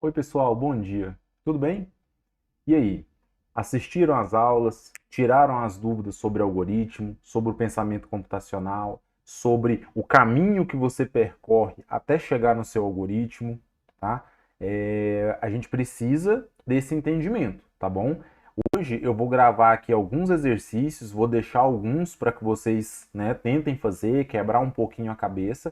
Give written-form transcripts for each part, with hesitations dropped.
Oi, pessoal, bom dia. Tudo bem? E aí? Assistiram às aulas? Tiraram as dúvidas sobre algoritmo, sobre o pensamento computacional, sobre o caminho que você percorre até chegar no seu algoritmo, tá? A gente precisa desse entendimento, tá bom? Hoje eu vou gravar aqui alguns exercícios, vou deixar alguns para que vocês, né, tentem fazer, quebrar um pouquinho a cabeça.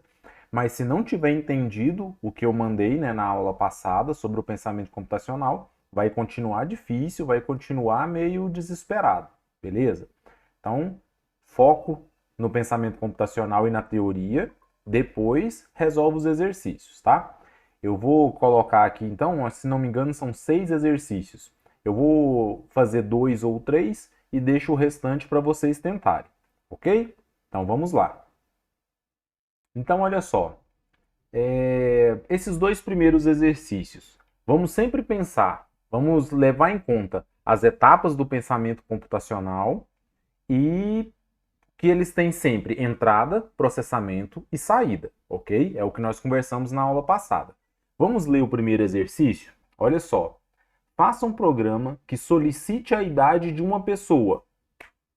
Mas se não tiver entendido o que eu mandei, né, na aula passada sobre o pensamento computacional, vai continuar difícil, vai continuar meio desesperado, beleza? Então, foco no pensamento computacional e na teoria, depois resolve os exercícios, tá? Eu vou colocar aqui, então, se não me engano, são 6 exercícios. Eu vou fazer 2 ou 3 e deixo o restante para vocês tentarem, ok? Então, vamos lá. Então, olha só. Esses dois primeiros exercícios, vamos sempre pensar, vamos levar em conta as etapas do pensamento computacional e que eles têm sempre entrada, processamento e saída, ok? É o que nós conversamos na aula passada. Vamos ler o primeiro exercício? Olha só. Faça um programa que solicite a idade de uma pessoa.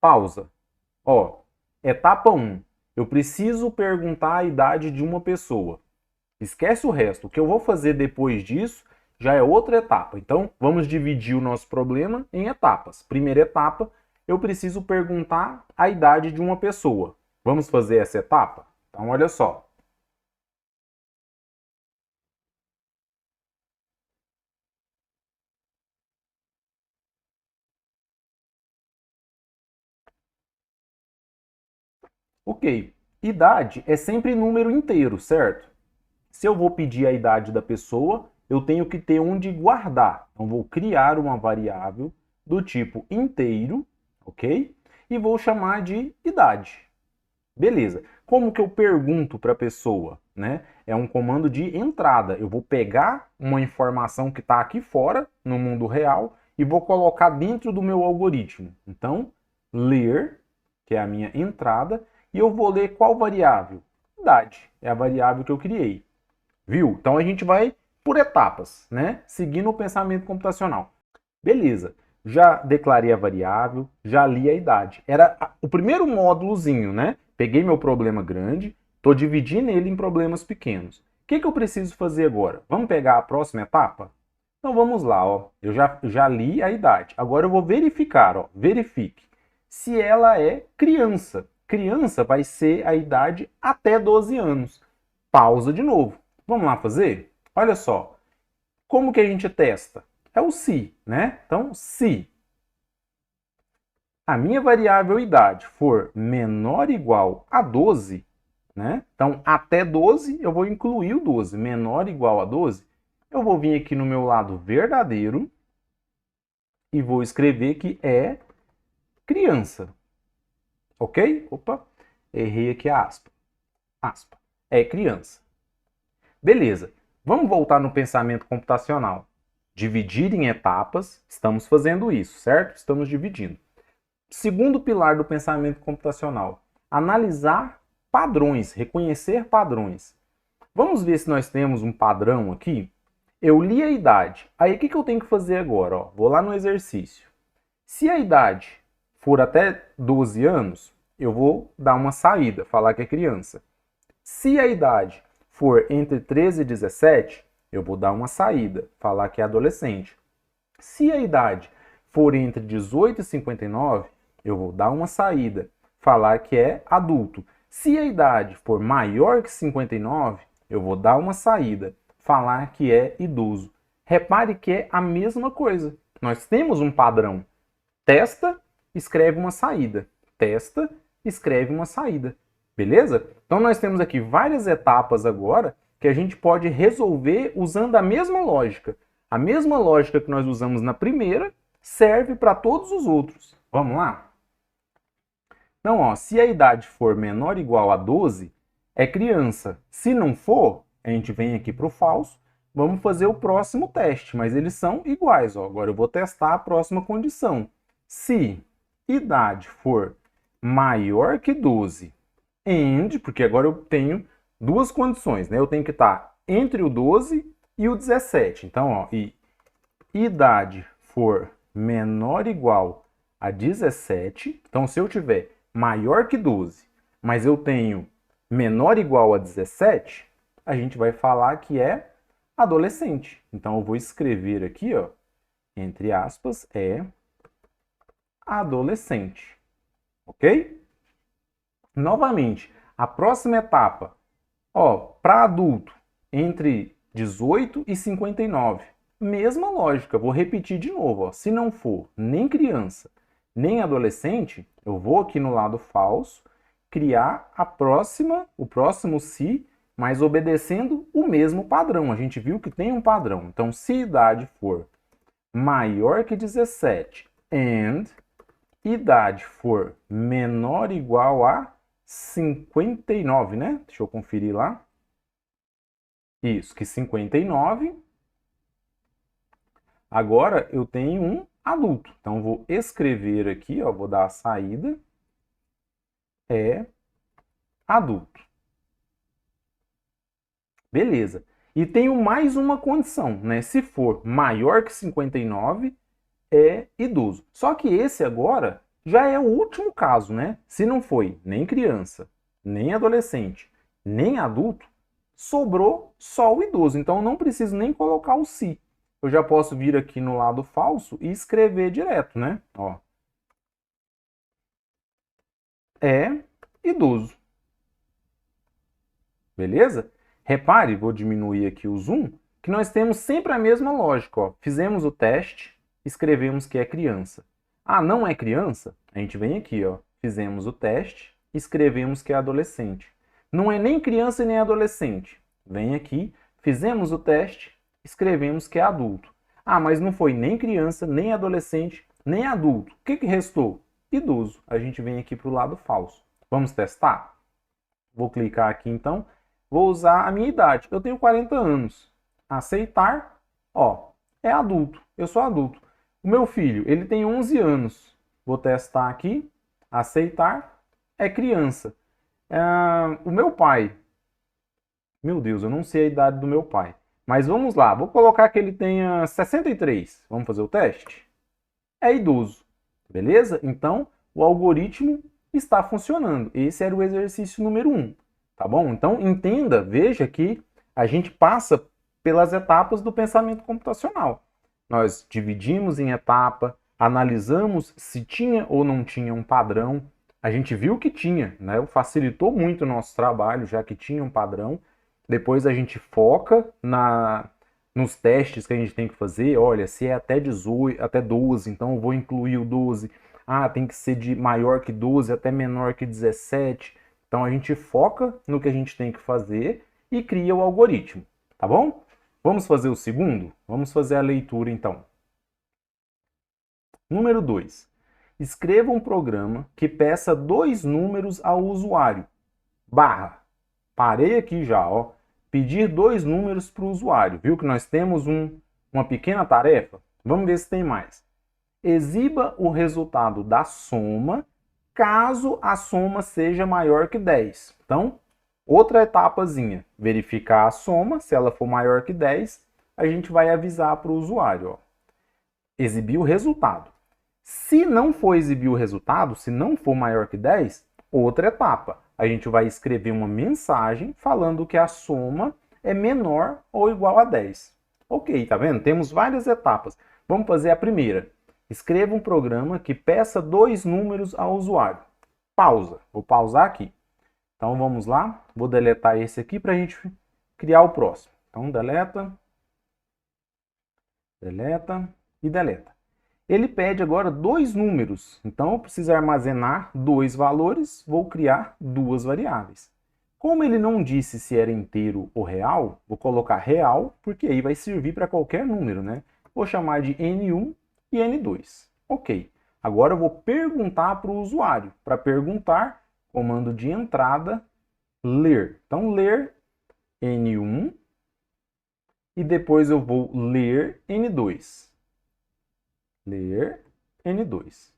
Pausa. Ó, etapa 1. Eu preciso perguntar a idade de uma pessoa. Esquece o resto. O que eu vou fazer depois disso já é outra etapa. Então, vamos dividir o nosso problema em etapas. Primeira etapa, eu preciso perguntar a idade de uma pessoa. Vamos fazer essa etapa? Então, olha só. Ok. Idade é sempre número inteiro, certo? Se eu vou pedir a idade da pessoa, eu tenho que ter onde guardar. Então, vou criar uma variável do tipo inteiro, ok? E vou chamar de idade. Beleza. Como que eu pergunto para a pessoa, né? É um comando de entrada. Eu vou pegar uma informação que está aqui fora, no mundo real, e vou colocar dentro do meu algoritmo. Então, ler, que é a minha entrada, e eu vou ler qual variável? Idade. É a variável que eu criei. Viu? Então a gente vai por etapas, né? Seguindo o pensamento computacional. Beleza. Já declarei a variável, já li a idade. Era o primeiro módulozinho, né? Peguei meu problema grande, estou dividindo ele em problemas pequenos. O que eu preciso fazer agora? Vamos pegar a próxima etapa? Então vamos lá, ó. Eu já li a idade. Agora eu vou verificar, ó. Verifique se ela é criança. Criança vai ser a idade até 12 anos. Pausa de novo. Vamos lá fazer? Olha só. Como que a gente testa? É o se, né? Então, se a minha variável idade for menor ou igual a 12, né? Então, até 12 eu vou incluir o 12. Menor ou igual a 12, eu vou vir aqui no meu lado verdadeiro e vou escrever que é criança. Ok? Opa, errei aqui a aspa. Aspa. É criança. Beleza. Vamos voltar no pensamento computacional. Dividir em etapas, estamos fazendo isso, certo? Estamos dividindo. Segundo pilar do pensamento computacional, analisar padrões, reconhecer padrões. Vamos ver se nós temos um padrão aqui. Eu li a idade. Aí o que eu tenho que fazer agora? Ó, vou lá no exercício. Se a idade for até 12 anos, eu vou dar uma saída, falar que é criança. Se a idade for entre 13 e 17, eu vou dar uma saída, falar que é adolescente. Se a idade for entre 18 e 59, eu vou dar uma saída, falar que é adulto. Se a idade for maior que 59, eu vou dar uma saída, falar que é idoso. Repare que é a mesma coisa. Nós temos um padrão. Testa, escreve uma saída. Testa, escreve uma saída. Beleza? Então nós temos aqui várias etapas agora que a gente pode resolver usando a mesma lógica. A mesma lógica que nós usamos na primeira serve para todos os outros. Vamos lá? Então, ó, se a idade for menor ou igual a 12, é criança. Se não for, a gente vem aqui para o falso, vamos fazer o próximo teste, mas eles são iguais. Ó. Agora eu vou testar a próxima condição. Se idade for maior que 12, porque agora eu tenho duas condições, né? Eu tenho que estar entre o 12 e o 17. Então, ó, e idade for menor ou igual a 17, então se eu tiver maior que 12, mas eu tenho menor ou igual a 17, a gente vai falar que é adolescente. Então eu vou escrever aqui, ó, entre aspas, é adolescente. Ok? Novamente, a próxima etapa, ó, para adulto, entre 18 e 59. Mesma lógica, vou repetir de novo, ó. Se não for nem criança, nem adolescente, eu vou aqui no lado falso, criar o próximo se, mas obedecendo o mesmo padrão. A gente viu que tem um padrão. Então, se idade for maior que 17 and idade for menor ou igual a 59, né? Deixa eu conferir lá. Isso, que 59. Agora eu tenho um adulto. Então vou escrever aqui, ó, vou dar a saída. É adulto. Beleza. E tenho mais uma condição, né? Se for maior que 59, é idoso. Só que esse agora já é o último caso, né? Se não foi nem criança, nem adolescente, nem adulto, sobrou só o idoso. Então eu não preciso nem colocar o se. Eu já posso vir aqui no lado falso e escrever direto, né? Ó. É idoso. Beleza? Repare, vou diminuir aqui o zoom, que nós temos sempre a mesma lógica. Ó. Fizemos o teste, escrevemos que é criança. Ah, não é criança? A gente vem aqui, ó. Fizemos o teste, escrevemos que é adolescente. Não é nem criança e nem adolescente. Vem aqui, fizemos o teste, escrevemos que é adulto. Ah, mas não foi nem criança, nem adolescente, nem adulto. O que restou? Idoso. A gente vem aqui para o lado falso. Vamos testar? Vou clicar aqui então. Vou usar a minha idade. Eu tenho 40 anos. Aceitar. Ó, é adulto. Eu sou adulto. O meu filho, ele tem 11 anos. Vou testar aqui. Aceitar. É criança. O meu pai. Meu Deus, eu não sei a idade do meu pai. Mas vamos lá. Vou colocar que ele tenha 63. Vamos fazer o teste? É idoso. Beleza? Então, o algoritmo está funcionando. Esse era o exercício número 1. Tá bom? Então, entenda, veja que a gente passa pelas etapas do pensamento computacional. Nós dividimos em etapa, analisamos se tinha ou não tinha um padrão. A gente viu que tinha, né? Facilitou muito o nosso trabalho, já que tinha um padrão. Depois a gente foca nos testes que a gente tem que fazer. Olha, se é até 18, até 12, então eu vou incluir o 12. Ah, tem que ser de maior que 12 até menor que 17. Então a gente foca no que a gente tem que fazer e cria o algoritmo, tá bom? Vamos fazer o segundo? Vamos fazer a leitura então. Número 2. Escreva um programa que peça 2 números ao usuário. Barra. Parei aqui já, ó. Pedir 2 números para o usuário. Viu que nós temos uma pequena tarefa? Vamos ver se tem mais. Exiba o resultado da soma caso a soma seja maior que 10. Então, outra etapazinha, verificar a soma, se ela for maior que 10, a gente vai avisar para o usuário, ó. Exibir o resultado. Se não for exibir o resultado, se não for maior que 10, outra etapa. A gente vai escrever uma mensagem falando que a soma é menor ou igual a 10. Ok, tá vendo? Temos várias etapas. Vamos fazer a primeira. Escreva um programa que peça 2 números ao usuário. Pausa. Vou pausar aqui. Então vamos lá. Vou deletar esse aqui para a gente criar o próximo. Então deleta, deleta e deleta. Ele pede agora 2 números. Então eu preciso armazenar 2 valores. Vou criar 2 variáveis. Como ele não disse se era inteiro ou real, vou colocar real, porque aí vai servir para qualquer número, né? Vou chamar de N1 e N2. Ok. Agora eu vou perguntar para o usuário. Para perguntar, comando de entrada, ler. Então, ler N1 e depois eu vou ler N2. Ler N2.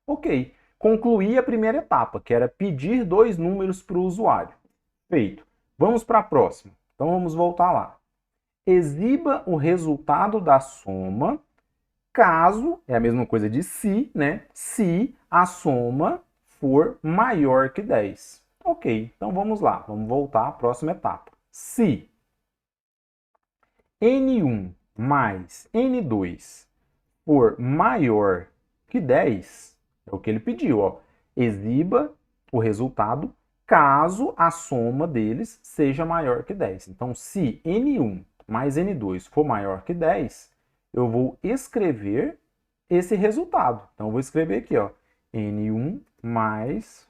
Ok. Concluí a primeira etapa, que era pedir 2 números para o usuário. Feito. Vamos para a próxima. Então, vamos voltar lá. Exiba o resultado da soma caso, é a mesma coisa de se, né? Se a soma for maior que 10. Ok, então vamos lá, vamos voltar à próxima etapa. Se N1 mais N2 for maior que 10, é o que ele pediu, ó. Exiba o resultado caso a soma deles seja maior que 10. Então, se N1 mais N2 for maior que 10, eu vou escrever esse resultado. Então, eu vou escrever aqui, ó, N1 mais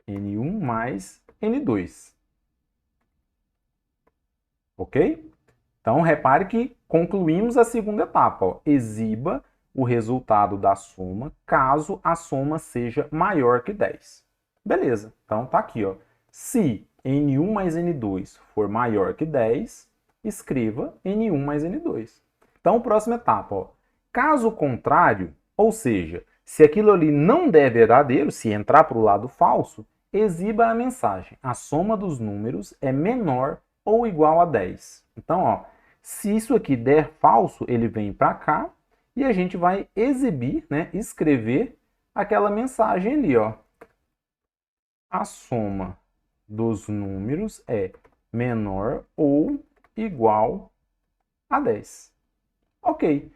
N2. Ok? Então, repare que concluímos a segunda etapa. Ó. Exiba o resultado da soma caso a soma seja maior que 10. Beleza, então tá aqui. Ó. Se N1 mais N2 for maior que 10, escreva N1 mais N2. Então, próxima etapa. Ó. Caso contrário, ou seja, se aquilo ali não der verdadeiro, se entrar para o lado falso, exiba a mensagem. A soma dos números é menor ou igual a 10. Então, ó, se isso aqui der falso, ele vem para cá e a gente vai exibir, né, escrever aquela mensagem ali, ó. A soma dos números é menor ou igual a 10. Ok,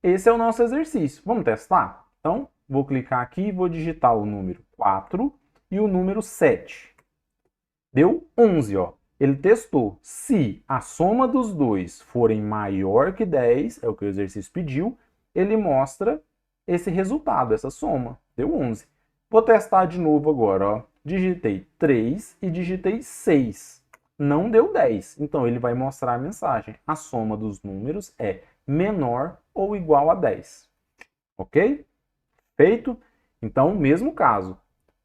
esse é o nosso exercício. Vamos testar? Então, vou clicar aqui e vou digitar o número 4 e o número 7. Deu 11, ó. Ele testou. Se a soma dos dois forem maior que 10, é o que o exercício pediu, ele mostra esse resultado, essa soma. Deu 11. Vou testar de novo agora, ó. Digitei 3 e digitei 6. Não deu 10. Então, ele vai mostrar a mensagem. A soma dos números é menor ou igual a 10. Ok? Feito? Então, mesmo caso.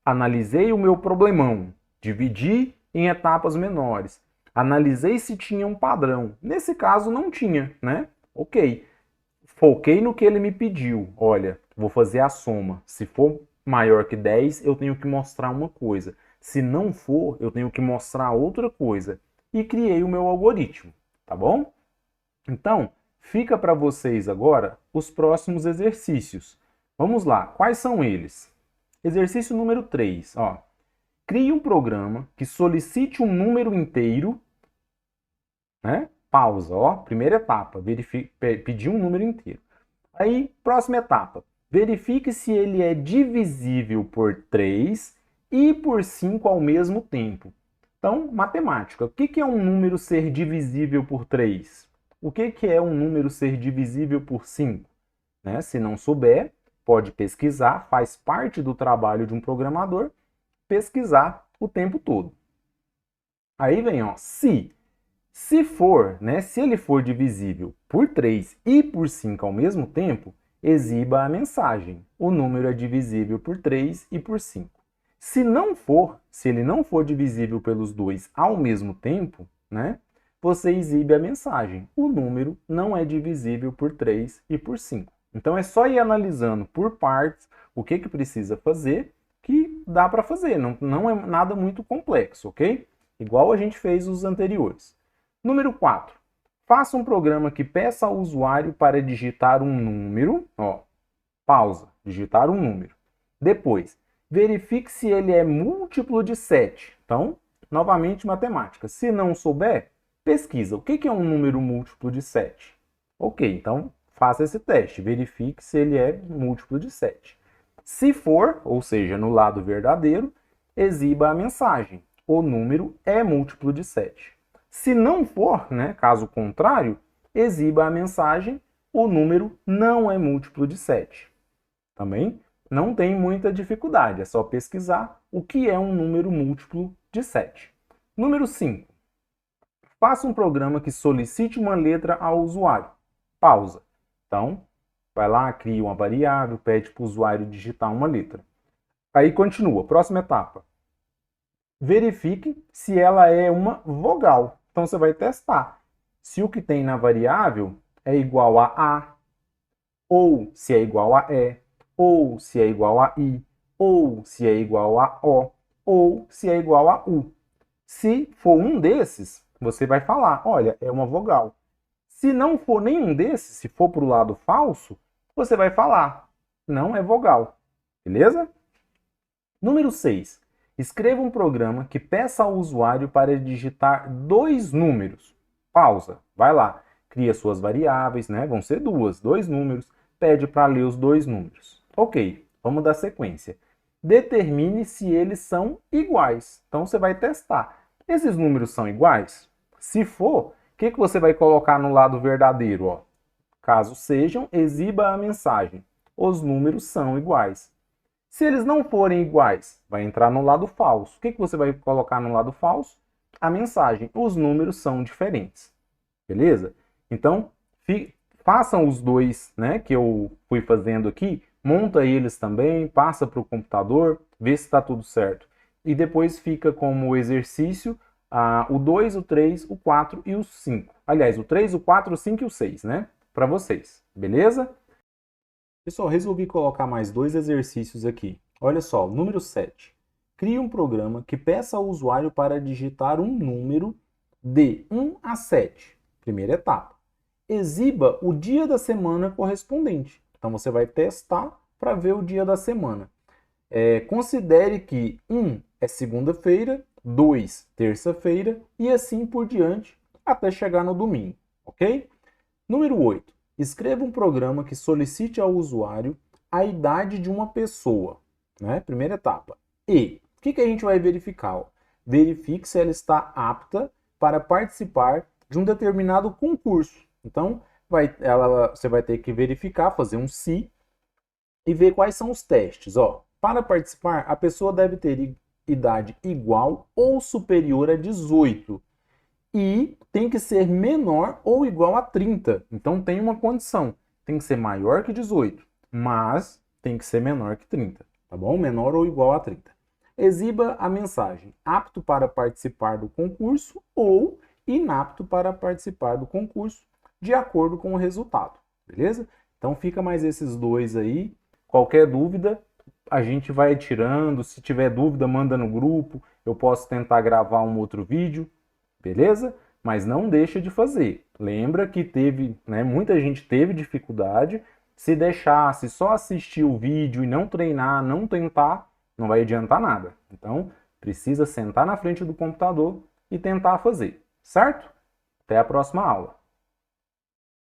Analisei o meu problemão. Dividi em etapas menores. Analisei se tinha um padrão. Nesse caso, não tinha, né? Ok. Foquei no que ele me pediu. Olha, vou fazer a soma. Se for maior que 10, eu tenho que mostrar uma coisa. Se não for, eu tenho que mostrar outra coisa. E criei o meu algoritmo, tá bom? Então, fica para vocês agora os próximos exercícios. Vamos lá, quais são eles? Exercício número 3, ó. Crie um programa que solicite um número inteiro, né? Pausa, ó. Primeira etapa, pedir um número inteiro. Aí, próxima etapa, verifique se ele é divisível por 3 e por 5 ao mesmo tempo. Então, matemática. O que é um número ser divisível por 3? O que é um número ser divisível por 5? Né? Se não souber, pode pesquisar, faz parte do trabalho de um programador, pesquisar o tempo todo. Aí vem, ó, se for, né, se ele for divisível por 3 e por 5 ao mesmo tempo, exiba a mensagem. O número é divisível por 3 e por 5. Se não for, se ele não for divisível pelos dois ao mesmo tempo, né, você exibe a mensagem. O número não é divisível por 3 e por 5. Então é só ir analisando por partes o que precisa fazer, que dá para fazer. Não é nada muito complexo, ok? Igual a gente fez os anteriores. Número 4. Faça um programa que peça ao usuário para digitar um número. Ó, pausa. Digitar um número. Depois, verifique se ele é múltiplo de 7. Então, novamente, matemática. Se não souber, pesquisa. O que é um número múltiplo de 7? Ok, então faça esse teste. Verifique se ele é múltiplo de 7. Se for, ou seja, no lado verdadeiro, exiba a mensagem. O número é múltiplo de 7. Se não for, né, caso contrário, exiba a mensagem, o número não é múltiplo de 7. Também não tem muita dificuldade, é só pesquisar o que é um número múltiplo de 7. Número 5. Faça um programa que solicite uma letra ao usuário. Pausa. Então, vai lá, cria uma variável, pede para o usuário digitar uma letra. Aí continua, próxima etapa. Verifique se ela é uma vogal. Então você vai testar se o que tem na variável é igual a A, ou se é igual a E, ou se é igual a I, ou se é igual a O, ou se é igual a U. Se for um desses, você vai falar, olha, é uma vogal. Se não for nenhum desses, se for para o lado falso, você vai falar, não é vogal. Beleza? Número 6. Escreva um programa que peça ao usuário para digitar dois números. Pausa. Vai lá. Cria suas variáveis, né? Vão ser dois números. Pede para ler os dois números. Ok, vamos dar sequência. Determine se eles são iguais. Então você vai testar. Esses números são iguais? Se for, o que você vai colocar no lado verdadeiro? Ó? Caso sejam, exiba a mensagem. Os números são iguais. Se eles não forem iguais, vai entrar no lado falso. O que você vai colocar no lado falso? A mensagem. Os números são diferentes. Beleza? Então, façam os dois, né, que eu fui fazendo aqui. Monta eles também, passa para o computador, vê se está tudo certo. E depois fica como exercício o 2, o 3, o 4 e o 5. Aliás, o 3, o 4, o 5 e o 6, né? Para vocês. Beleza? Pessoal, resolvi colocar mais dois exercícios aqui. Olha só, número 7. Crie um programa que peça ao usuário para digitar um número de 1 a 7. Primeira etapa. Exiba o dia da semana correspondente. Então você vai testar para ver o dia da semana. Considere que 1 é segunda-feira, 2 terça-feira e assim por diante até chegar no domingo, ok? Número 8. Escreva um programa que solicite ao usuário a idade de uma pessoa. Né? Primeira etapa. E o que a gente vai verificar? Verifique se ela está apta para participar de um determinado concurso. Então, você vai ter que verificar, fazer um se e ver quais são os testes. Para participar, a pessoa deve ter idade igual ou superior a 18 e tem que ser menor ou igual a 30. Então tem uma condição, tem que ser maior que 18, mas tem que ser menor que 30, tá bom? Menor ou igual a 30. Exiba a mensagem apto para participar do concurso ou inapto para participar do concurso, de acordo com o resultado, beleza? Então fica mais esses dois aí. Qualquer dúvida, a gente vai tirando. Se tiver dúvida, manda no grupo. Eu posso tentar gravar um outro vídeo. Beleza? Mas não deixa de fazer. Lembra que teve, né, muita gente teve dificuldade. Se deixasse só assistir o vídeo e não treinar, não tentar, não vai adiantar nada. Então, precisa sentar na frente do computador e tentar fazer, certo? Até a próxima aula.